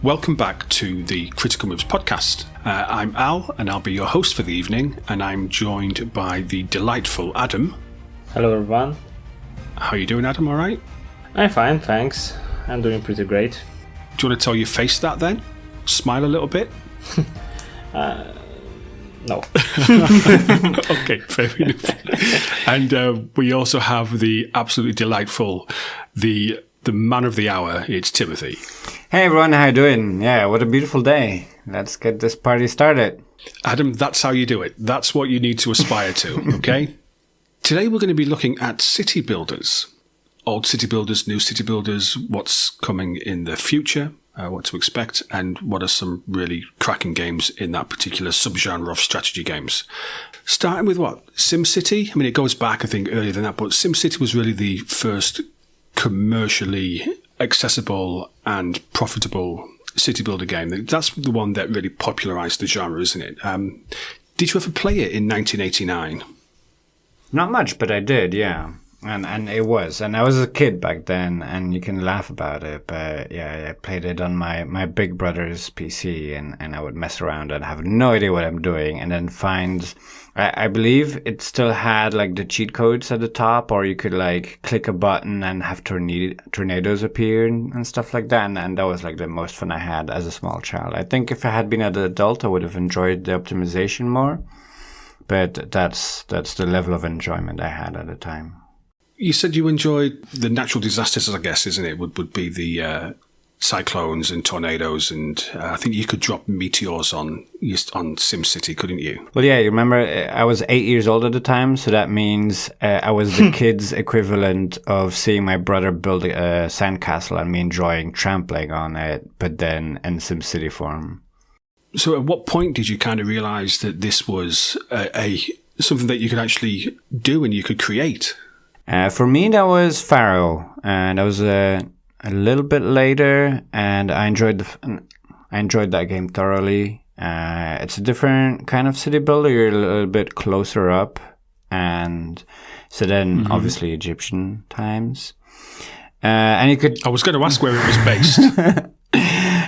Welcome back to the Critical Moves podcast. I'm Al, and I'll be your host for the evening, and I'm joined by the delightful Adam. Hello, everyone. How are you doing, Adam? All right? I'm fine, thanks. I'm doing pretty great. Do you want to tell your face that then? Smile a little bit? No. Okay, fair enough. And we also have the absolutely delightful, the man of the hour. It's Timothy. Hey everyone, how you doing? Yeah, what a beautiful day. Let's get this party started. Adam, that's how you do it. That's what you need to aspire to, okay? Today we're going to be looking at city builders. Old city builders, new city builders, what's coming in the future, what to expect, and what are some really cracking games in that particular subgenre of strategy games. Starting with what? SimCity? I mean, it goes back, I think, earlier than that, but SimCity was really the first commercially accessible and profitable city builder game. That's the one that really popularized the genre, isn't it? Did you ever play it in 1989? Not much, but I did, yeah. And it was. And I was a kid back then, and you can laugh about it, but yeah, I played it on my big brother's PC, and I would mess around and have no idea what I'm doing, and then find... I believe it still had like the cheat codes at the top, or you could like click a button and have tornadoes appear and stuff like that. And that was like the most fun I had as a small child. I think if I had been an adult, I would have enjoyed the optimization more. But that's the level of enjoyment I had at the time. You said you enjoyed the natural disasters, I guess, isn't it? Would be the cyclones and tornadoes, and I think you could drop meteors on SimCity, couldn't you? Well, yeah, you remember I was 8 years old at the time, so that means I was the kid's equivalent of seeing my brother build a sandcastle and me enjoying trampling on it, but then in SimCity form. So at what point did you kind of realize that this was something that you could actually do and you could create? For me, that was Pharaoh, and that was a little bit later, and I enjoyed that game thoroughly. It's a different kind of city builder. You're a little bit closer up, and so then obviously Egyptian times. And you could. I was going to ask where it was based.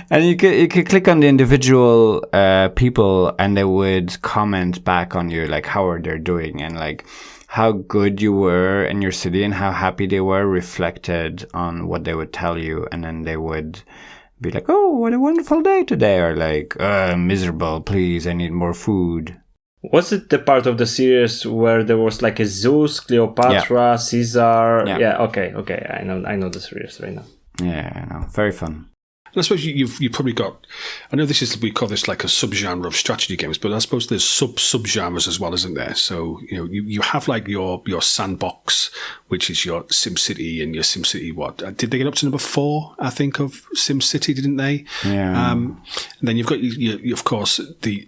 And you could click on the individual people, and they would comment back on you, like how are they doing, and like how good you were in your city and how happy they were reflected on what they would tell you. And then they would be like, oh, what a wonderful day today. Or like, miserable, please, I need more food. Was it the part of the series where there was like a Zeus, Cleopatra, Caesar? Yeah, okay. I know the series right now. Yeah, I know. Very fun. And I suppose you've probably got, I know we call this like a subgenre of strategy games, but I suppose there's subgenres as well, isn't there? So, you have like your sandbox, which is your SimCity, and your SimCity, what? Did they get up to number 4, I think, of SimCity, didn't they? Yeah. And then you've got, of course, the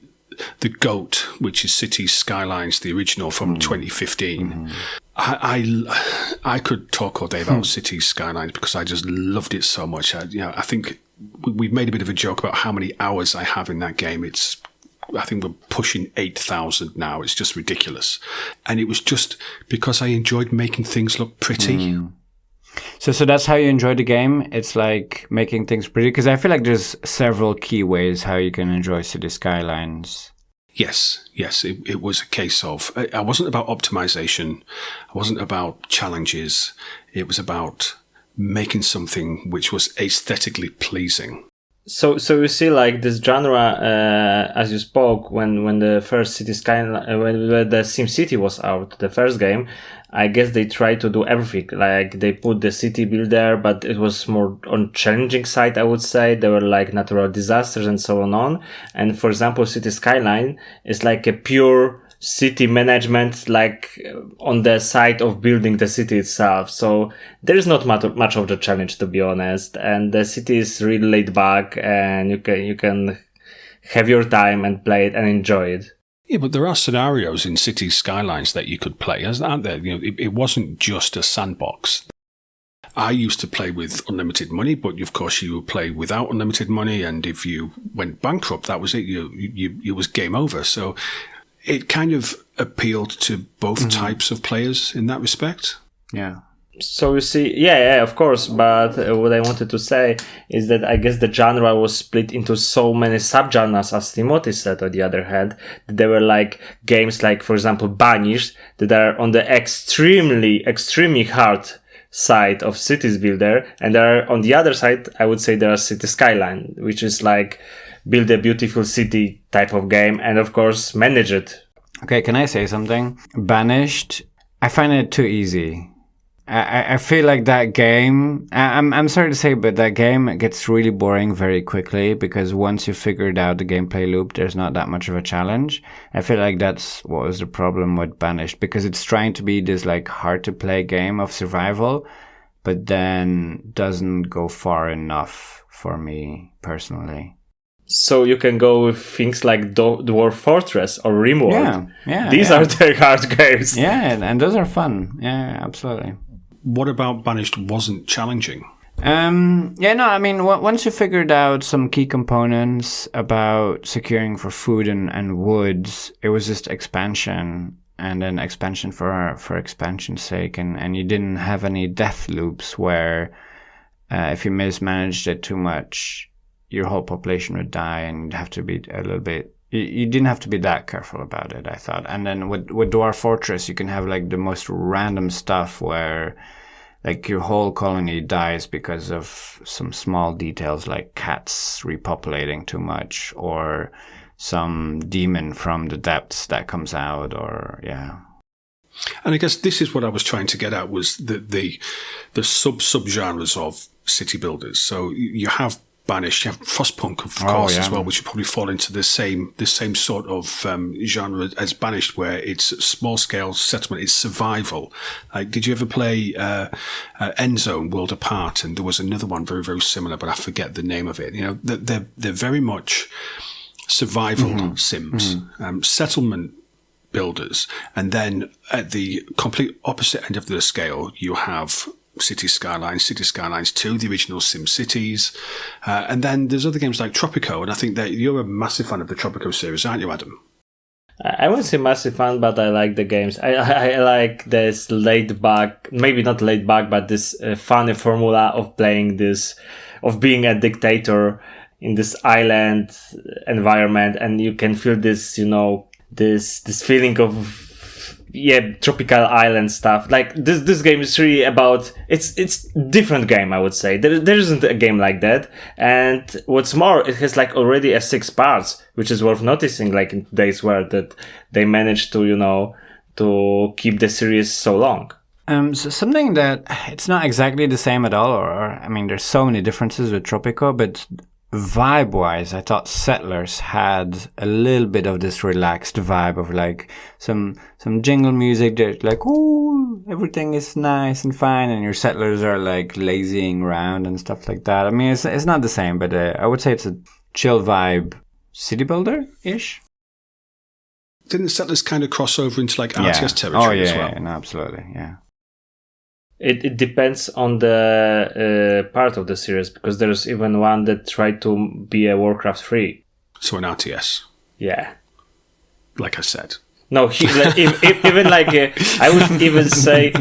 GOAT, which is Cities Skylines, the original from 2015. I could talk all day about Cities Skylines because I just loved it so much. I think we've made a bit of a joke about how many hours I have in that game. I think we're pushing 8,000 now. It's just ridiculous. And it was just because I enjoyed making things look pretty. So that's how you enjoy the game? It's like making things pretty? Because I feel like there's several key ways how you can enjoy City Skylines. Yes. It was a case of, I wasn't about optimization. I wasn't about challenges. It was about making something which was aesthetically pleasing. So you see, like this genre, as you spoke, when the first City Skyline, when the SimCity was out, the first game, I guess they tried to do everything. Like they put the city builder, but it was more on challenging side, I would say. There were like natural disasters and so on. And for example, City Skyline is like a pure city management, like on the side of building the city itself. So there is not much of the challenge, to be honest. And the city is really laid back, and you can have your time and play it and enjoy it. Yeah, but there are scenarios in Cities Skylines that you could play, aren't there? It wasn't just a sandbox. I used to play with unlimited money, but of course you would play without unlimited money, and if you went bankrupt, that was it. It was game over. So it kind of appealed to both types of players in that respect. Yeah. So you see, yeah, of course. But what I wanted to say is that I guess the genre was split into so many subgenres, as Timothy said. On the other hand, that there were like games like, for example, Banished, that are on the extremely hard side of cities builder, and there are on the other side, I would say, there are City Skyline, which is like build a beautiful city type of game, and of course manage it. Okay, can I say something? Banished, I find it too easy. I feel like that game, I'm sorry to say, but that game gets really boring very quickly, because once you figured out the gameplay loop, there's not that much of a challenge. I feel like that's what was the problem with Banished, because it's trying to be this like hard to play game of survival, but then doesn't go far enough for me personally. So you can go with things like Dwarf Fortress or Rimworld. These are the hard games. Yeah, and those are fun. Yeah, absolutely. What about Banished wasn't challenging? Once you figured out some key components about securing for food and woods, it was just expansion, and then expansion for expansion's sake, and you didn't have any death loops where if you mismanaged it too much, your whole population would die, and you'd have to be a little bit... You didn't have to be that careful about it, I thought. And then with Dwarf Fortress, you can have like the most random stuff where like your whole colony dies because of some small details like cats repopulating too much, or some demon from the depths that comes out, or yeah. And I guess this is what I was trying to get at, was the subgenres of city builders. So you have Banished, you have Frostpunk, of course, as well, which would probably fall into the same sort of genre as Banished, where it's small scale settlement, it's survival. Like, did you ever play End Zone, World Apart? And there was another one very, very similar, but I forget the name of it. You know, they're very much survival sims, settlement builders, and then at the complete opposite end of the scale, you have City Skylines 2, the original SimCities, and then there's other games like Tropico, and I think that you're a massive fan of the Tropico series, aren't you, Adam? I wouldn't say massive fan, but I like the games. I like this laid back, maybe not laid back, but this funny formula of playing this, of being a dictator in this island environment, and you can feel this, you know, this feeling of tropical island stuff. Like this game is really about, it's different game, I would say. There isn't a game like that. And what's more, it has like already 6 parts, which is worth noticing, like in today's world, that they managed to, you know, to keep the series so long. So something that it's not exactly the same at all, or I mean, there's so many differences with Tropico, but vibe-wise, I thought Settlers had a little bit of this relaxed vibe of like some jingle music that like, ooh, everything is nice and fine, and your settlers are like lazying around and stuff like that. I mean, it's not the same, but I would say it's a chill vibe city builder-ish. Didn't Settlers kind of cross over into like RTS territory as well? Yeah, no, absolutely, yeah. It depends on the part of the series, because there's even one that tried to be a Warcraft 3. So an RTS. Yeah. Like I said. No, even like, I would even say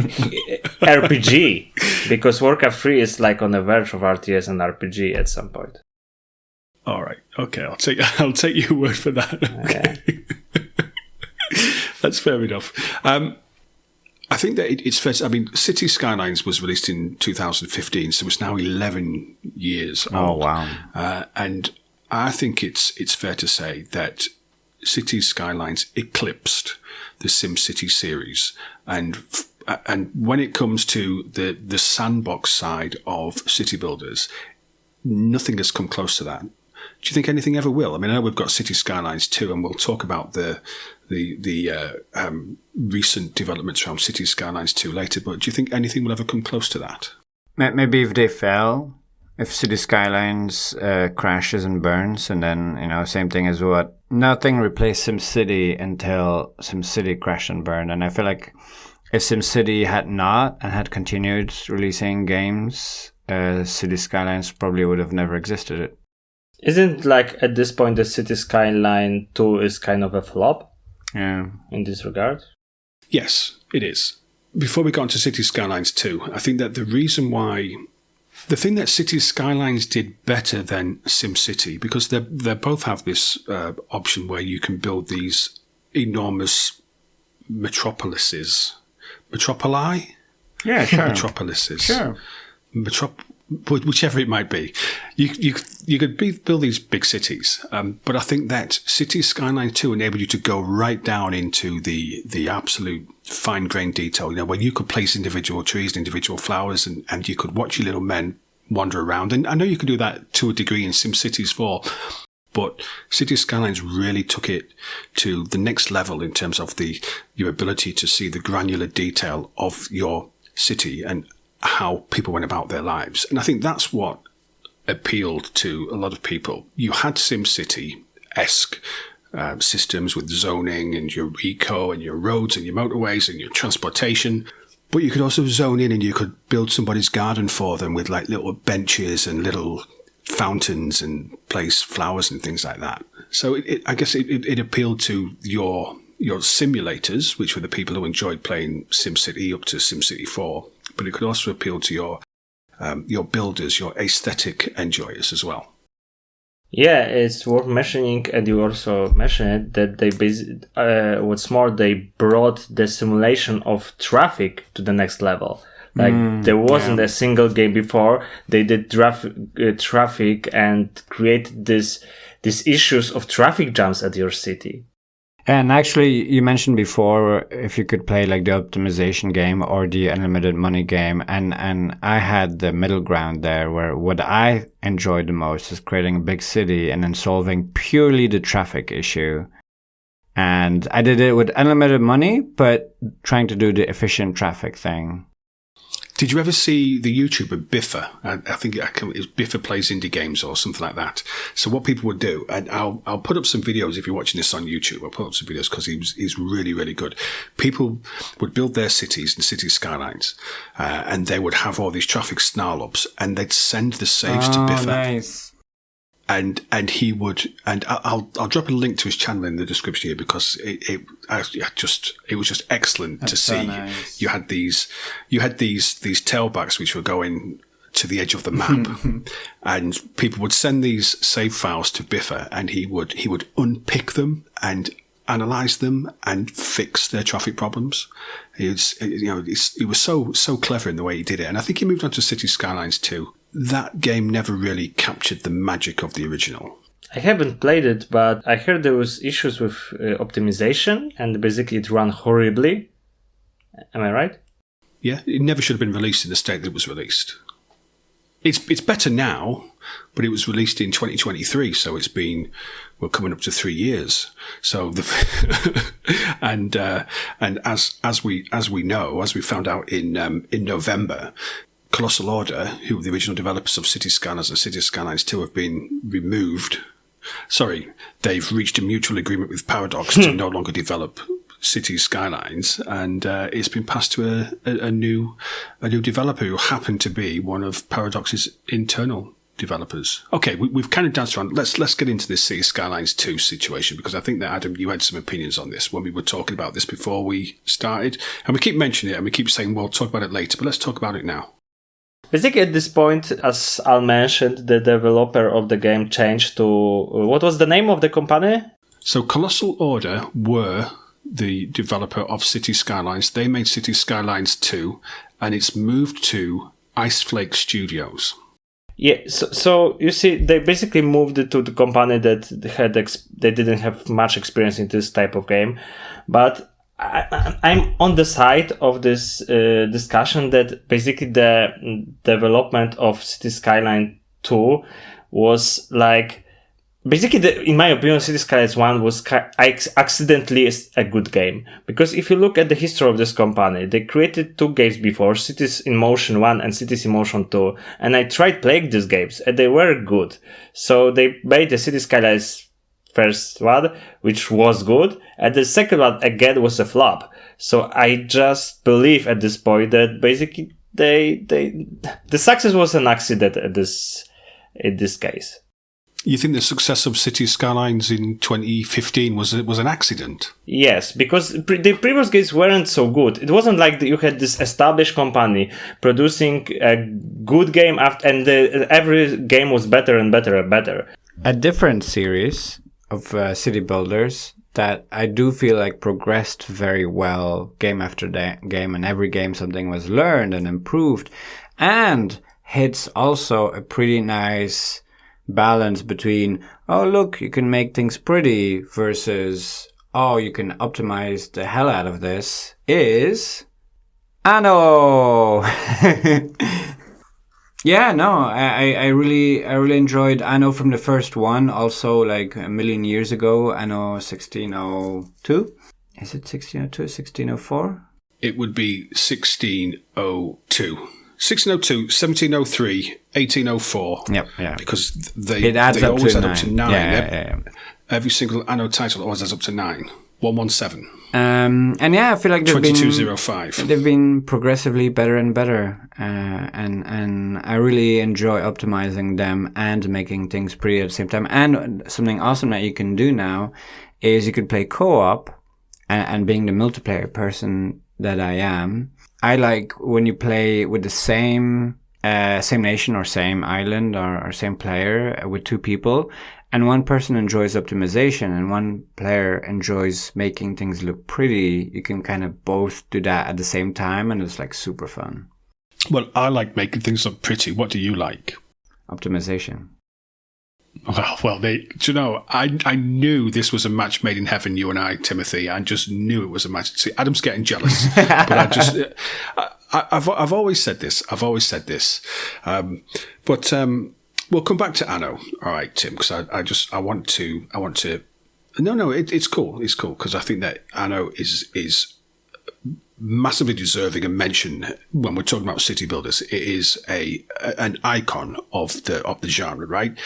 RPG, because Warcraft 3 is like on the verge of RTS and RPG at some point. All right. Okay, I'll take your word for that. Okay. That's fair enough. I think that it's fair to, I mean, City Skylines was released in 2015, so it's now 11 years old. Oh, wow. And I think it's fair to say that City Skylines eclipsed the SimCity series. And when it comes to the sandbox side of city builders, nothing has come close to that. Do you think anything ever will? I mean, I know we've got City Skylines 2, and we'll talk about the recent developments around City Skylines 2 later, but do you think anything will ever come close to that? Maybe if they fail, if City Skylines crashes and burns, and then, you know, same thing as what nothing replaced SimCity until SimCity crashed and burned. And I feel like if SimCity had not and had continued releasing games, City Skylines probably would have never existed. Isn't like at this point the City Skyline 2 is kind of a flop? Yeah. In this regard? Yes, it is. before we got into City Skylines 2, I think that the thing that City Skylines did better than SimCity, because they both have this option where you can build these enormous metropolises. Metropoli? Yeah, sure. Metropolises. Sure. Whichever it might be. You could build these big cities, but I think that City Skyline 2 enabled you to go right down into the absolute fine-grained detail, where you could place individual trees and individual flowers, and you could watch your little men wander around. And I know you could do that to a degree in SimCities 4, but City Skylines really took it to the next level in terms of your ability to see the granular detail of your city and how people went about their lives. And I think that's what appealed to a lot of people. You had SimCity-esque systems with zoning and your eco and your roads and your motorways and your transportation, but you could also zone in and you could build somebody's garden for them with like little benches and little fountains and place flowers and things like that. So I guess it appealed to your simulators, which were the people who enjoyed playing SimCity up to SimCity 4, but it could also appeal to your builders, your aesthetic enjoyers as well. Yeah, it's worth mentioning, and you also mentioned that what's more, they brought the simulation of traffic to the next level. Like there wasn't a single game before. They did traffic and created these issues of traffic jams at your city. And actually, you mentioned before if you could play like the optimization game or the unlimited money game, and I had the middle ground there, where what I enjoyed the most is creating a big city and then solving purely the traffic issue. And I did it with unlimited money, but trying to do the efficient traffic thing. Did you ever see the YouTuber Biffa? I think it's Biffa Plays Indie Games or something like that. So what people would do, and I'll put up some videos if you're watching this on YouTube. I'll put up some videos because he's really, really good. People would build their cities and city skylines, and they would have all these traffic snarl-ups, and they'd send the saves to Biffa. Nice. And he would, and I'll drop a link to his channel in the description here because it was just excellent. That's to see. So nice. You had these tailbacks which were going to the edge of the map, and people would send these save files to Biffa, and he would unpick them and analyze them and fix their traffic problems. He was so clever in the way he did it, and I think he moved on to City Skylines 2. That game never really captured the magic of the original. I haven't played it, but I heard there was issues with optimization, and basically it ran horribly. Am I right? Yeah, it never should have been released in the state that it was released. It's better now, but it was released in 2023, so it's been coming up to 3 years. So and as we know, as we found out in November, Colossal Order, who were the original developers of City Skylines and City Skylines 2, have been removed. Sorry, they've reached a mutual agreement with Paradox to no longer develop City Skylines, and it's been passed to a new developer who happened to be one of Paradox's internal developers. Okay, we've kind of danced around. Let's get into this City Skylines 2 situation, because I think that, Adam, you had some opinions on this when we were talking about this before we started, and we keep mentioning it and we keep saying we'll talk about it later, but let's talk about it now. Basically, at this point, as Al mentioned, the developer of the game changed to... what was the name of the company? So Colossal Order were the developer of City Skylines. They made City Skylines 2, and it's moved to Iceflake Studios. Yeah, so you see, they basically moved it to the company that they didn't have much experience in this type of game. But I'm on the side of this discussion that basically the development of City Skyline 2 was like... Basically, in my opinion, City Skylines 1 was accidentally a good game. Because if you look at the history of this company, they created 2 games before, Cities in Motion 1 and Cities in Motion 2. And I tried playing these games, and they were good. So they made the City Skylines first one, which was good, and the second one, again, was a flop. So I just believe at this point that basically the success was an accident in this case. You think the success of City Skylines in 2015 was an accident? Yes, because the previous games weren't so good. It wasn't like you had this established company producing a good game, and every game was better and better and better. A different series of city builders that I do feel like progressed very well game after game, and every game something was learned and improved, and hits also a pretty nice balance between, oh look, you can make things pretty, versus, oh, you can optimize the hell out of this, is Anno. Yeah, no, I really enjoyed Anno from the first one. Also, like a million years ago, Anno 1602. Is it 1602? 1604? It would be 1602. 1602, 1703, 1804. Yep, yeah. Because it adds they up always to add 9. up to 9. Yeah. Every single Anno title always adds up to 9. 117. And yeah, I feel like 2205. They've been progressively better and better, and I really enjoy optimizing them and making things pretty at the same time. And something awesome that you can do now is you could play co-op, and being the multiplayer person that I am, I like when you play with the same nation or same island or same player with two people, and one person enjoys optimization and one player enjoys making things look pretty. You can kind of both do that at the same time, and it's like super fun. Well, I like making things look pretty. What do you like? Optimization. Well, do you know, I knew this was a match made in heaven, you and I, Timothy. I just knew it was a match. See, Adam's getting jealous. But I've always said this. But we'll come back to Anno. All right, Tim, because I want to. No, it's cool. It's cool because I think that Anno is massively deserving a mention when we're talking about city builders. It is an icon of the genre, right?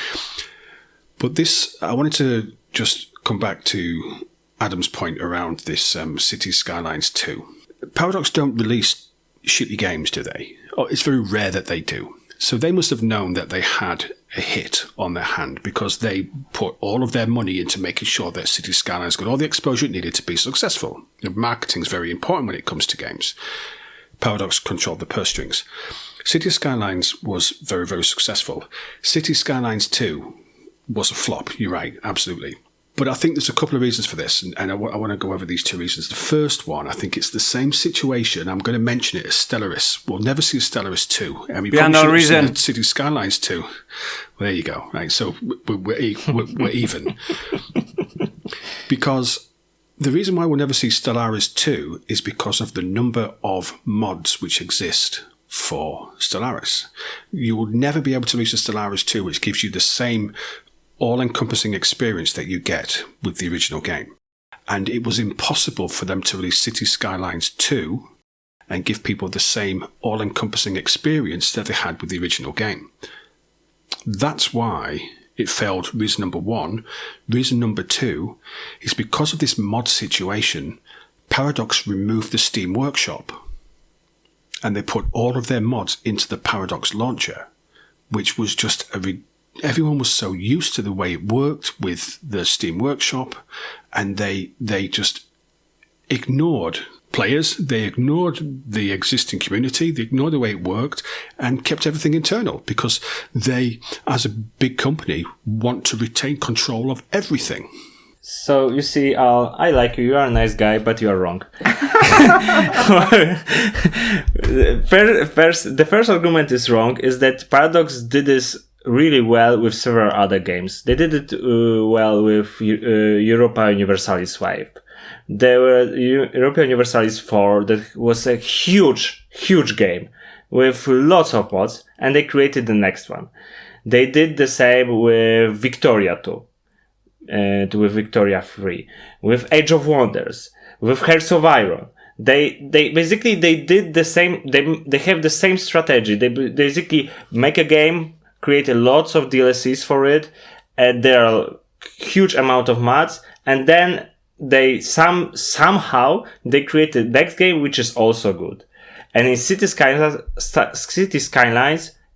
But I wanted to just come back to Adam's point around this City Skylines 2. Paradox don't release shitty games, do they? Oh, it's very rare that they do. So they must have known that they had a hit on their hand because they put all of their money into making sure that City Skylines got all the exposure it needed to be successful. Marketing is very important when it comes to games. Paradox controlled the purse strings. City Skylines was very, very successful. City Skylines 2 was a flop. You're right, absolutely. But I think there's a couple of reasons for this, and I want to go over these two reasons. The first one, I think it's the same situation. I'm going to mention it as Stellaris. We'll never see a Stellaris 2. And we no reason. City Skylines 2. Well, there you go. Right, so we're even. Because the reason why we'll never see Stellaris 2 is because of the number of mods which exist for Stellaris. You will never be able to reach a Stellaris 2 which gives you the same all-encompassing experience that you get with the original game. And it was impossible for them to release City Skylines 2 and give people the same all-encompassing experience that they had with the original game. That's why it failed, reason number one. Reason number two is because of this mod situation, Paradox removed the Steam Workshop. And they put all of their mods into the Paradox launcher, which was just everyone was so used to the way it worked with the Steam Workshop, and they just ignored players, they ignored the existing community, they ignored the way it worked, and kept everything internal because they, as a big company, want to retain control of everything. So, you see, I like you, you are a nice guy, but you are wrong. The first argument is wrong, is that Paradox did this really well with several other games. They did it well with Europa Universalis 5. There were Europa Universalis 4 that was a huge game with lots of mods, and they created the next one. They did the same with Victoria 2, with Victoria 3, with Age of Wonders, with Hearts of Iron. They basically did the same. They have the same strategy. They basically make a game, create lots of DLCs for it, and there are huge amount of mods, and then they somehow they create the next game which is also good. And in City Skylines,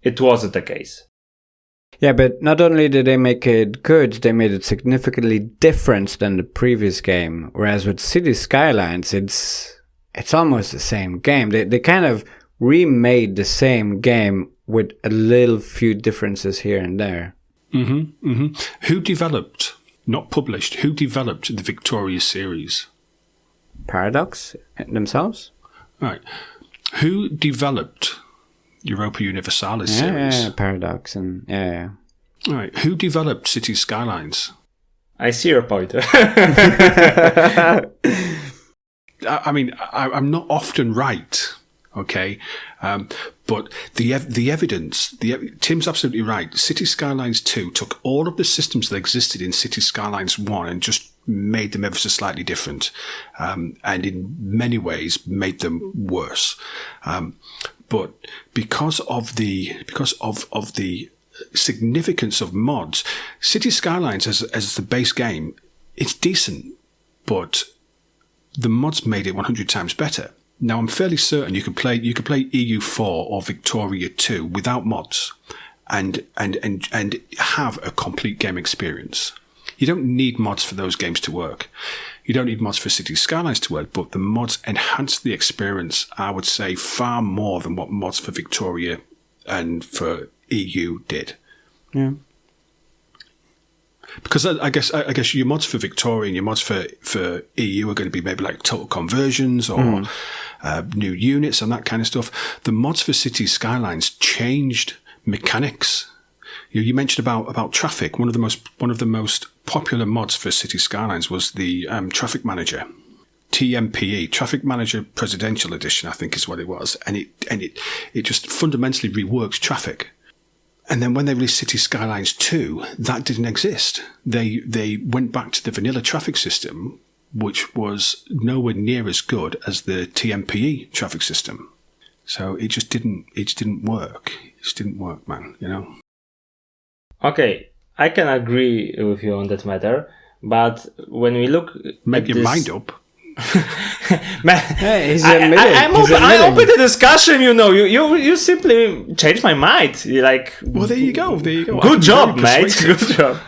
it wasn't the case. Yeah, but not only did they make it good, they made it significantly different than the previous game. Whereas with City Skylines, it's almost the same game. They kind of remade the same game with a little few differences here and there. Who developed, not published, who developed the Victoria series? Paradox themselves? Right. Who developed Europa Universalis series? Yeah, Paradox and yeah. All right. Who developed City Skylines? I see your point. I mean, I'm not often right, okay? But the evidence, Tim's absolutely right. City Skylines 2 took all of the systems that existed in City Skylines 1 and just made them ever so slightly different, and in many ways made them worse. But because of the significance of mods, City Skylines as the base game, it's decent, but the mods made it 100 times better. Now I'm fairly certain you could play EU4 or Victoria 2 without mods, and have a complete game experience. You don't need mods for those games to work. You don't need mods for City Skylines to work, but the mods enhance the experience, I would say, far more than what mods for Victoria and for EU did. Yeah. Because I guess your mods for Victoria and your mods for EU are going to be maybe like total conversions or new units and that kind of stuff. The mods for City Skylines changed mechanics. You mentioned about traffic. One of the most popular mods for City Skylines was the Traffic Manager, TMPE, Traffic Manager Presidential Edition, I think is what it was, and it just fundamentally reworks traffic. And then when they released City Skylines 2, that didn't exist. They went back to the vanilla traffic system, which was nowhere near as good as the TMPE traffic system. So it just didn't work. It just didn't work, man, you know? Okay, I can agree with you on that matter, but when we look Make at your this... mind up. Man, Hey, I'm open to discussion. You simply changed my mind. Well, there you go. Good job, mate. Good job.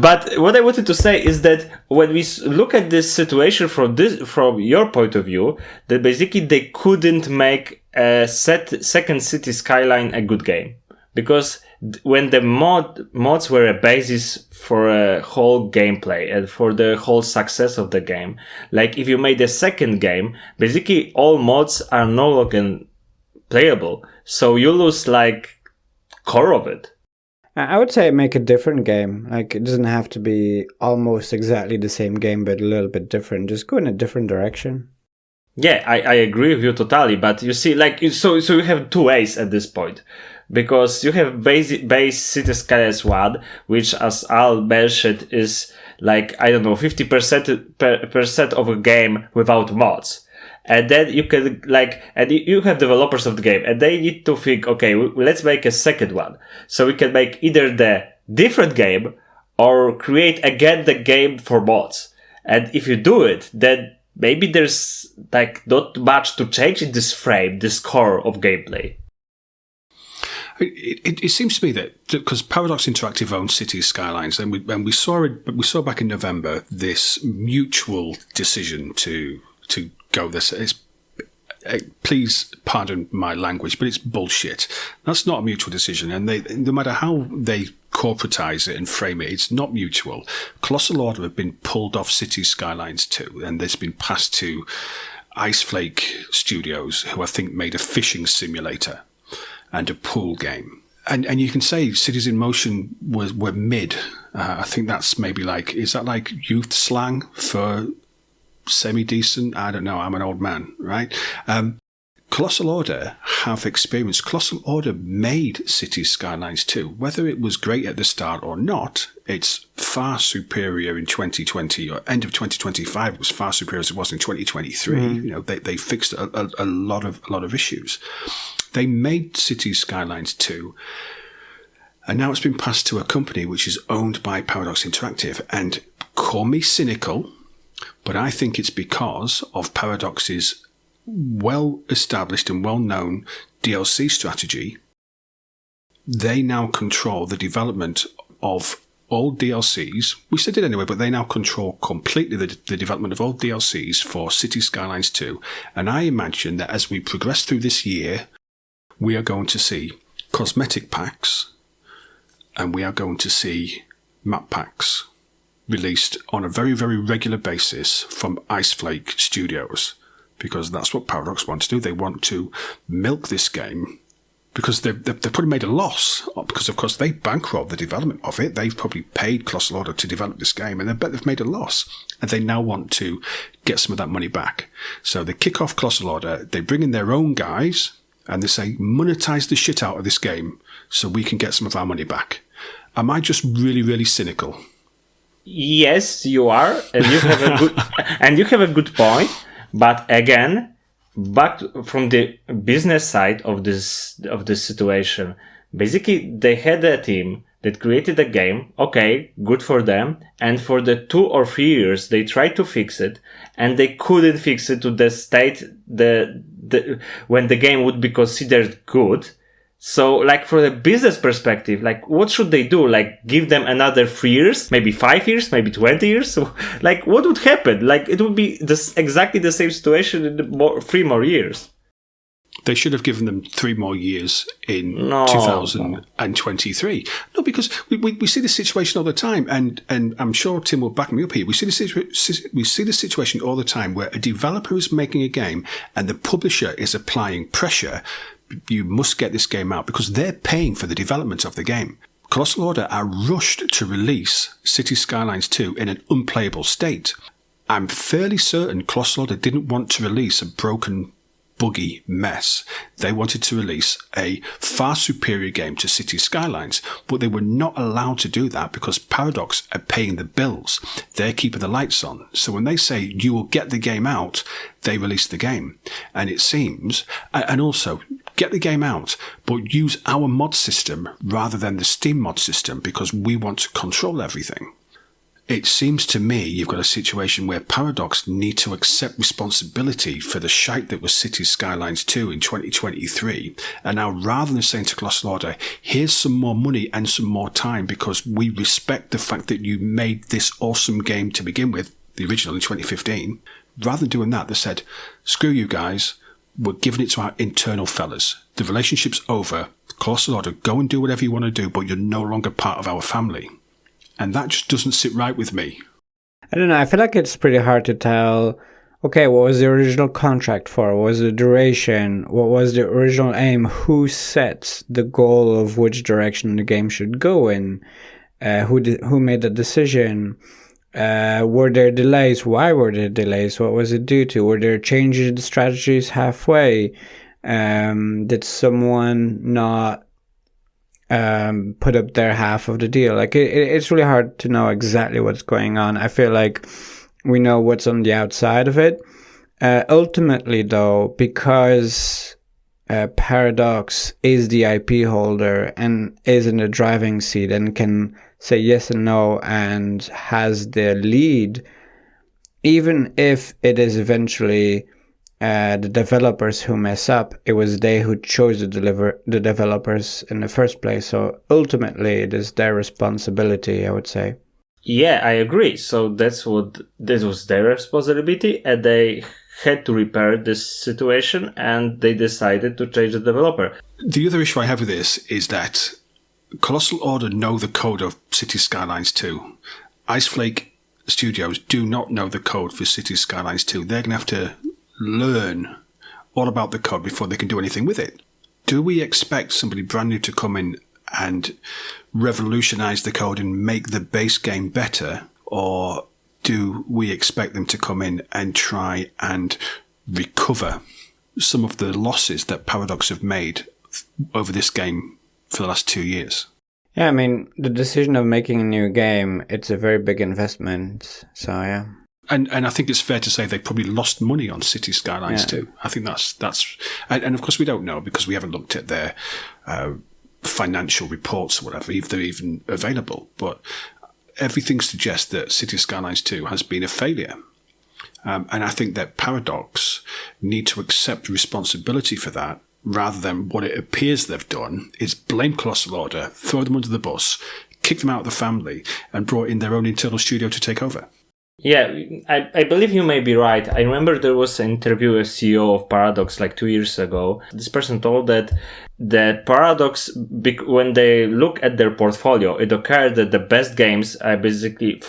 But what I wanted to say is that when we look at this situation from your point of view, that basically they couldn't make a second City Skyline a good game, because when the mods were a basis for a whole gameplay and for the whole success of the game, like if you made a second game, basically all mods are no longer playable, so you lose like core of it. I would say make a different game. Like, it doesn't have to be almost exactly the same game, but a little bit different. Just go in a different direction. Yeah, I agree with you totally, but you see, like, so you have two ways at this point. Because you have base City Skylines 1, which, as Al mentioned, is like, I don't know, 50% of a game without mods. And then you can, like, and you have developers of the game, and they need to think, okay, let's make a second one. So we can make either the different game, or create again the game for mods. And if you do it, then maybe there's, like, not much to change in this frame, this core of gameplay. It seems to me that because Paradox Interactive owns City Skylines, and we saw back in November this mutual decision to go this. Please pardon my language, but it's bullshit. That's not a mutual decision, and no matter how they corporatize it and frame it, it's not mutual. Colossal Order have been pulled off City Skylines 2, and this has been passed to Iceflake Studios, who I think made a fishing simulator and a pool game. And you can say Cities in Motion were mid. I think that's maybe like, is that like youth slang for semi-decent? I don't know. I'm an old man, right? Colossal Order have experience. Colossal Order made Cities Skylines 2. Whether it was great at the start or not, it's far superior in 2020 or end of 2025. It was far superior as it was in 2023. You know, they fixed a lot of issues. They made Cities Skylines 2, and now it's been passed to a company which is owned by Paradox Interactive. And call me cynical, but I think it's because of Paradox's well-established and well-known DLC strategy they now control the development of all DLCs. We said it anyway, but they now control completely the development of all DLCs for City Skylines 2. And I imagine that as we progress through this year, we are going to see cosmetic packs and we are going to see map packs released on a very, very regular basis from Iceflake Studios, because that's what Paradox want to do. They want to milk this game because they've probably made a loss, because of course they bankrolled the development of it. They've probably paid Colossal Order to develop this game, and I bet they've made a loss, and they now want to get some of that money back. So they kick off Colossal Order, they bring in their own guys, and they say, monetize the shit out of this game so we can get some of our money back. Am I just really, really cynical? Yes, you are, and you have a good and you have a good point. But again, back from the business side of this situation, basically they had a team that created a game. Okay, good for them. And for the 2 or 3 years, they tried to fix it, and they couldn't fix it to the state when the game would be considered good. So, like, for the business perspective, like, what should they do? Like, give them another 3 years, maybe 5 years, maybe 20 years? So, like, what would happen? Like, it would be exactly the same situation in 3 more years. They should have given them 3 more years in 2023. No, because we see this situation all the time, and I'm sure Tim will back me up here. We see this situation all the time where a developer is making a game and the publisher is applying pressure. You must get this game out because they're paying for the development of the game. Colossal Order are rushed to release City Skylines 2 in an unplayable state. I'm fairly certain Colossal Order didn't want to release a broken, buggy mess. They wanted to release a far superior game to City Skylines, but they were not allowed to do that because Paradox are paying the bills. They're keeping the lights on. So when they say you will get the game out, they release the game. And it seems, and also get the game out, but use our mod system rather than the Steam mod system because we want to control everything. It seems to me you've got a situation where Paradox need to accept responsibility for the shite that was City Skylines 2 in 2023. And now, rather than saying to Colossal Order, here's some more money and some more time because we respect the fact that you made this awesome game to begin with, the original in 2015, rather than doing that, they said, screw you guys, we're giving it to our internal fellas. The relationship's over. Colossal Order, go and do whatever you want to do, but you're no longer part of our family. And that just doesn't sit right with me. I don't know. I feel like it's pretty hard to tell, okay, what was the original contract for? What was the duration? What was the original aim? Who sets the goal of which direction the game should go in? Who made the decision? Were there delays? Why were there delays? What was it due to? Were there changes in strategies halfway? Did someone not put up their half of the deal? Like it's really hard to know exactly what's going on. I feel like we know what's on the outside of it. Ultimately, though, because Paradox is the IP holder and is in the driving seat and can say yes and no and has the lead, even if it is eventually the developers who mess up, it was they who chose the developers in the first place. So ultimately, it is their responsibility, I would say. Yeah, I agree. So this was their responsibility, and they had to repair this situation, and they decided to change the developer. The other issue I have with this is that Colossal Order know the code of City Skylines 2. Iceflake Studios do not know the code for City Skylines 2. They're going to have to learn all about the code before they can do anything with it. Do we expect somebody brand new to come in and revolutionize the code and make the base game better, or do we expect them to come in and try and recover some of the losses that Paradox have made over this game for the last 2 years? Yeah, I mean, the decision of making a new game, it's a very big investment, so yeah. And I think it's fair to say they probably lost money on City Skylines too. I think that's and of course we don't know because we haven't looked at their financial reports or whatever, if they're even available. But everything suggests that City Skylines 2 has been a failure. And I think that Paradox need to accept responsibility for that rather than what it appears they've done, is blame Colossal Order, throw them under the bus, kick them out of the family, and brought in their own internal studio to take over. Yeah, I believe you may be right. I remember there was an interview with CEO of Paradox like 2 years ago. This person told that Paradox, when they look at their portfolio, it occurred that the best games are basically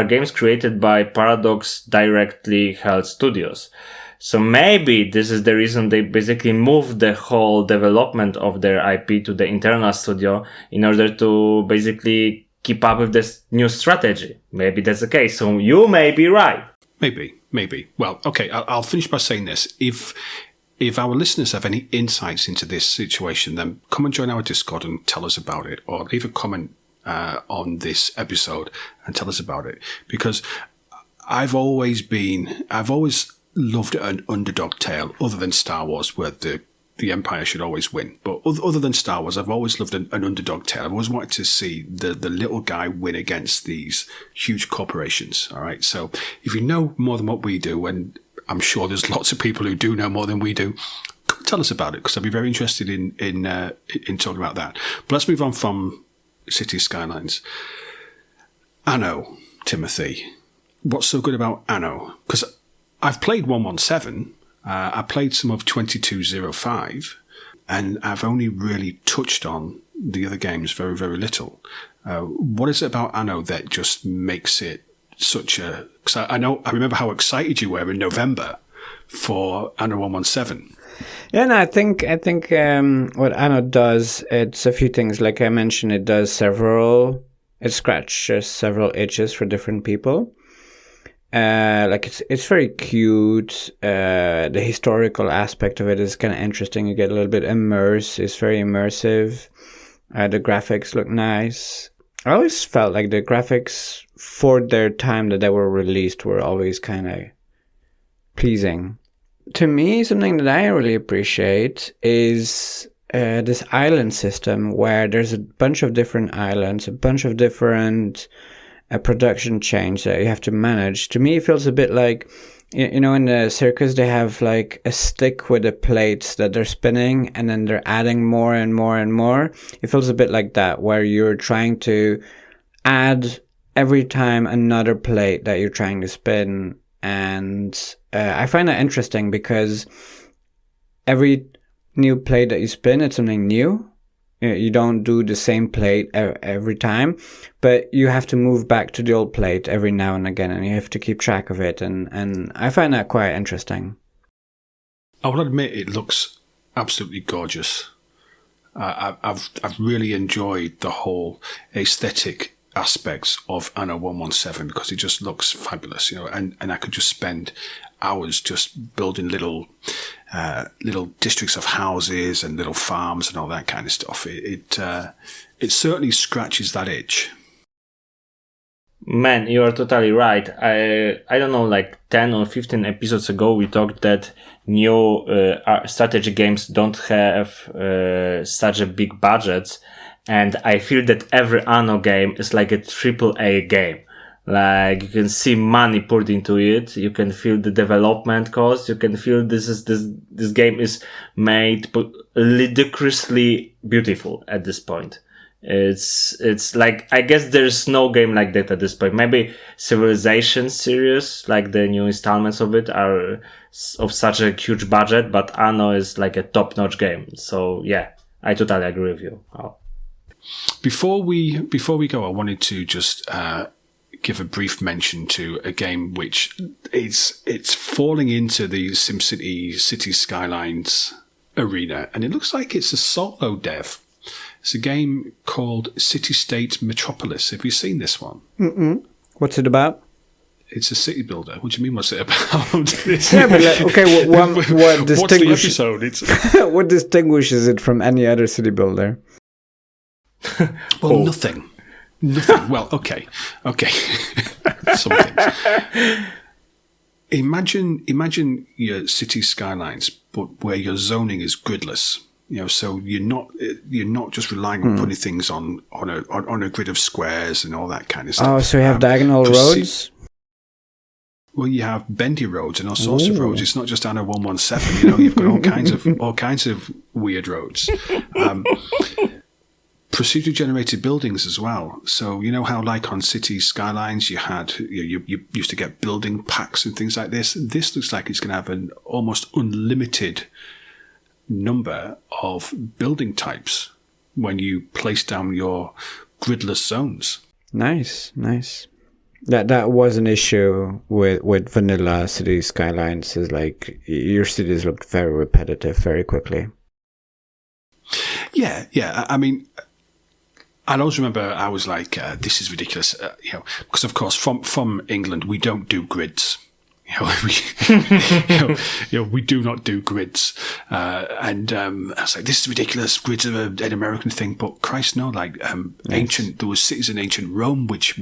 games created by Paradox directly held studios. So maybe this is the reason they basically moved the whole development of their IP to the internal studio in order to basically keep up with this new strategy. Maybe that's the case. So you may be right. Maybe. Well, okay, I'll finish by saying this. If our listeners have any insights into this situation, then come and join our Discord and tell us about it, or leave a comment on this episode and tell us about it. Because I've always loved an underdog tale, other than Star Wars, where the Empire should always win. But other than Star Wars, I've always loved an underdog tale. I've always wanted to see the little guy win against these huge corporations. All right. So if you know more than what we do, and I'm sure there's lots of people who do know more than we do, come tell us about it, because I'd be very interested in talking about that. But let's move on from City Skylines. Anno, Timothy. What's so good about Anno? Because I've played 117. I played some of 2205, and I've only really touched on the other games very, very little. What is it about Anno that just makes it such a... Cause I remember how excited you were in November for Anno 117. Yeah, no, I think what Anno does, it's a few things. Like I mentioned, it scratches several itches for different people. Like it's very cute. The historical aspect of it is kind of interesting. You get a little bit immersed. It's very immersive. The graphics look nice. I always felt like the graphics for their time that they were released were always kind of pleasing. To me, something that I really appreciate is this island system where there's a bunch of different islands, a bunch of different production chains that you have to manage. To me, it feels a bit like, you know, in the circus, they have like a stick with the plates that they're spinning, and then they're adding more and more and more. It feels a bit like that, where you're trying to add every time another plate that you're trying to spin. And I find that interesting because every new plate that you spin, it's something new. You don't do the same plate every time, but you have to move back to the old plate every now and again, and you have to keep track of it. And I find that quite interesting. I will admit it looks absolutely gorgeous. I've really enjoyed the whole aesthetic aspects of Anno 117 because it just looks fabulous, you know, and I could just spend hours just building little districts of houses and little farms and all that kind of stuff. It certainly scratches that itch. Man, you are totally right. I don't know, like 10 or 15 episodes ago, we talked that new strategy games don't have such a big budgets, and I feel that every Anno game is like a AAA game. Like, you can see money poured into it. You can feel the development cost. You can feel this game is made ludicrously beautiful at this point. It's like, I guess there's no game like that at this point. Maybe Civilization series, like the new installments of it, are of such a huge budget, but Anno is like a top-notch game. So yeah, I totally agree with you. Oh. Before we go, I wanted to just give a brief mention to a game which it's falling into the SimCity City Skylines arena, and it looks like it's a solo dev. It's a game called City State Metropolis. Have you seen this one? Mm-mm. What's it about? It's a city builder. What do you mean, what's it about? Yeah, but okay, what distinguishes... What's the episode? What distinguishes it from any other city builder? Well, nothing. Well, okay. Some things. Imagine your city skylines, but where your zoning is gridless. You know, so you're not just relying on putting things on a grid of squares and all that kind of stuff. Oh, so you have diagonal roads? Well, you have bendy roads and all sorts of roads. It's not just Anno 117. You know, you've got all kinds of weird roads. Procedure generated buildings as well. So you know how, like on City Skylines, you used to get building packs and things like this. This looks like it's going to have an almost unlimited number of building types when you place down your gridless zones. Nice. That was an issue with vanilla City Skylines. Is like your cities looked very repetitive very quickly. Yeah. I mean, I always remember I was like, "This is ridiculous," because of course from England we don't do grids. We do not do grids, and I was like, "This is ridiculous. Grids are an American thing." But Christ, no! Like there was cities in ancient Rome which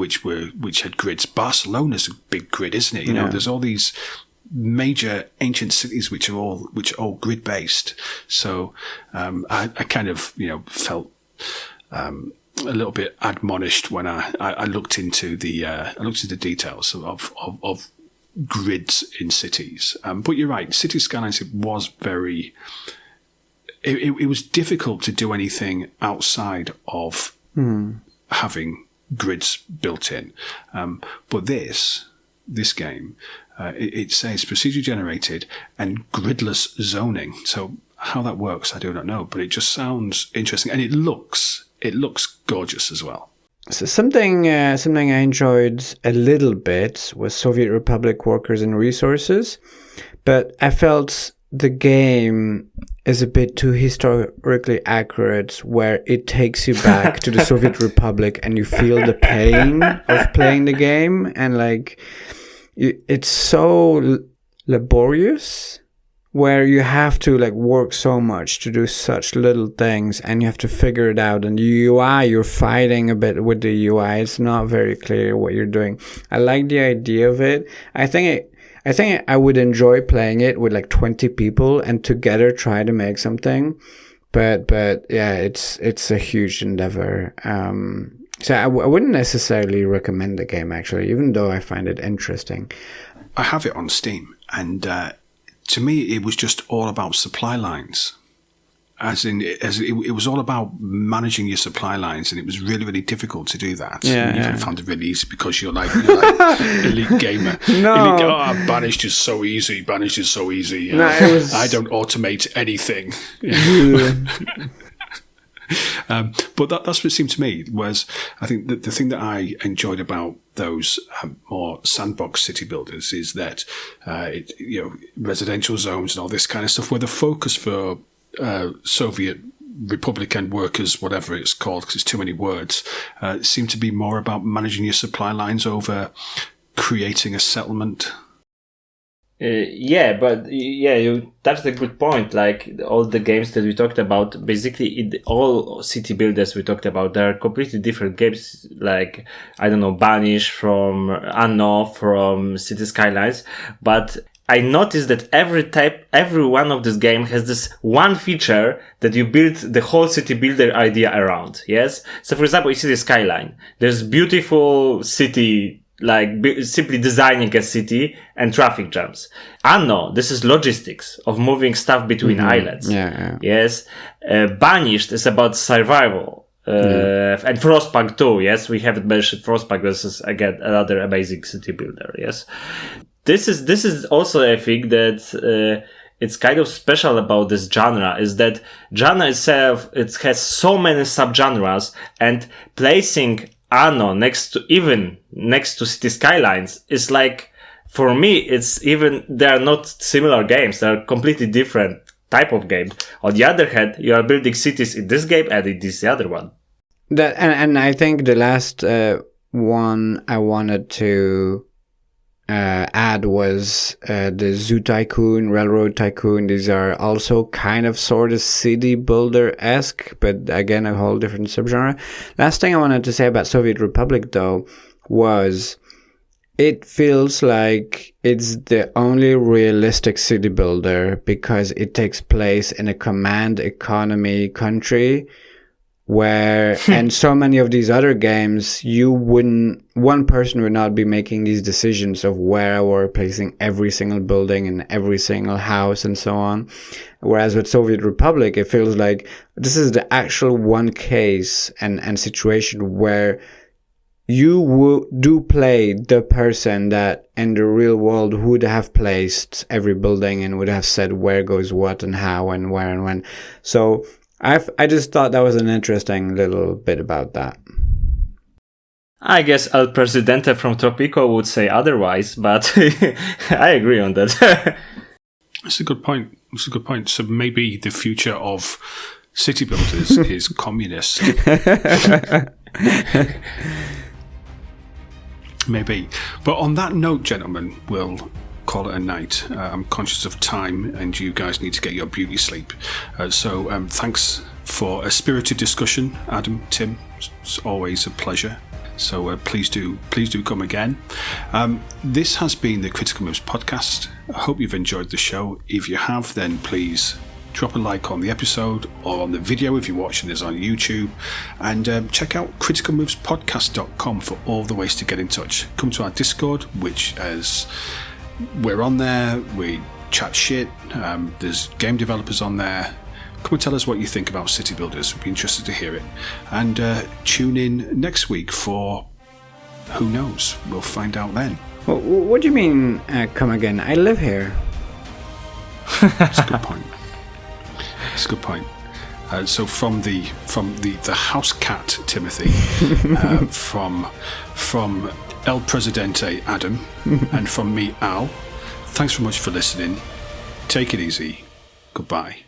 had grids. Barcelona's a big grid, isn't it? You know, there's all these major ancient cities which are all grid based. So I kind of felt a little bit admonished when I looked into the details of grids in cities. But you're right, City Skylines, it was very. It was difficult to do anything outside of having grids built in. But this game, it says procedure generated and gridless zoning. So how that works, I do not know. But it just sounds interesting, and it looks gorgeous as well. So something I enjoyed a little bit was Soviet Republic Workers and Resources, but I felt the game is a bit too historically accurate, where it takes you back to the Soviet Republic and you feel the pain of playing the game, and like it's so laborious, where you have to like work so much to do such little things, and you have to figure it out. And the UI, you're fighting a bit with the UI. It's not very clear what you're doing. I like the idea of it. I think I would enjoy playing it with like 20 people and together try to make something. But yeah, it's a huge endeavor. So I wouldn't necessarily recommend the game, actually, even though I find it interesting. I have it on Steam, and to me, it was just all about supply lines. It was all about managing your supply lines, and it was really, really difficult to do that. I found it really easy because you're like elite gamer. No, Banished is so easy. No, I don't automate anything. But that's what it seemed to me. Was I think that the thing that I enjoyed about those more sandbox city builders is that residential zones and all this kind of stuff, where the focus for Soviet Republican workers, whatever it's called, because it's too many words, seemed to be more about managing your supply lines over creating a settlement. You touched a good point. Like all the games that we talked about, basically all city builders we talked about, they're completely different games. Like, I don't know, Banished from Anno, from City Skylines. But I noticed that every one of this game has this one feature that you build the whole city builder idea around. Yes. So for example, in City Skyline, there's beautiful city, like simply designing a city and traffic jams. Anno, this is logistics of moving stuff between islands. Yes. Banished is about survival. And Frostpunk too. Yes. We haven't mentioned Frostpunk. This is again another amazing city builder. Yes. This is also a thing that, it's kind of special about this genre, is that genre itself, it has so many subgenres, and placing Anno next to City Skylines is like, for me, they are not similar games. They are completely different type of game. On the other hand, you are building cities in this game and in this other one. And I think the last one I wanted to add was the Zoo Tycoon, Railroad Tycoon. These are also kind of sort of city builder-esque, but again, a whole different subgenre. Last thing I wanted to say about Soviet Republic, though, was it feels like it's the only realistic city builder because it takes place in a command economy country where and so many of these other games, one person would not be making these decisions of where we're placing every single building and every single house and so on. Whereas with Soviet Republic, it feels like this is the actual one case and situation where you do play the person that in the real world would have placed every building and would have said where goes what and how and where and when. So I just thought that was an interesting little bit about that. I guess El Presidente from Tropico would say otherwise, but I agree on that. That's a good point. So maybe the future of city builders is communist. Maybe. But on that note, gentlemen, we'll call it a night. I'm conscious of time and you guys need to get your beauty sleep. So thanks for a spirited discussion, Adam, Tim. It's always a pleasure. So please do come again. This has been the Critical Moves podcast. I hope you've enjoyed the show. If you have, then please drop a like on the episode or on the video if you're watching this on YouTube, and check out criticalmovespodcast.com for all the ways to get in touch. Come to our Discord, which as we're on there, we chat shit. There's game developers on there. Come and tell us what you think about city builders. We'd be interested to hear it. And tune in next week for who knows. We'll find out then. Well, what do you mean, come again? I live here. That's a good point. That's a good point. So from the house cat Timothy, from El Presidente Adam, and from me Al. Thanks very much for listening. Take it easy. Goodbye.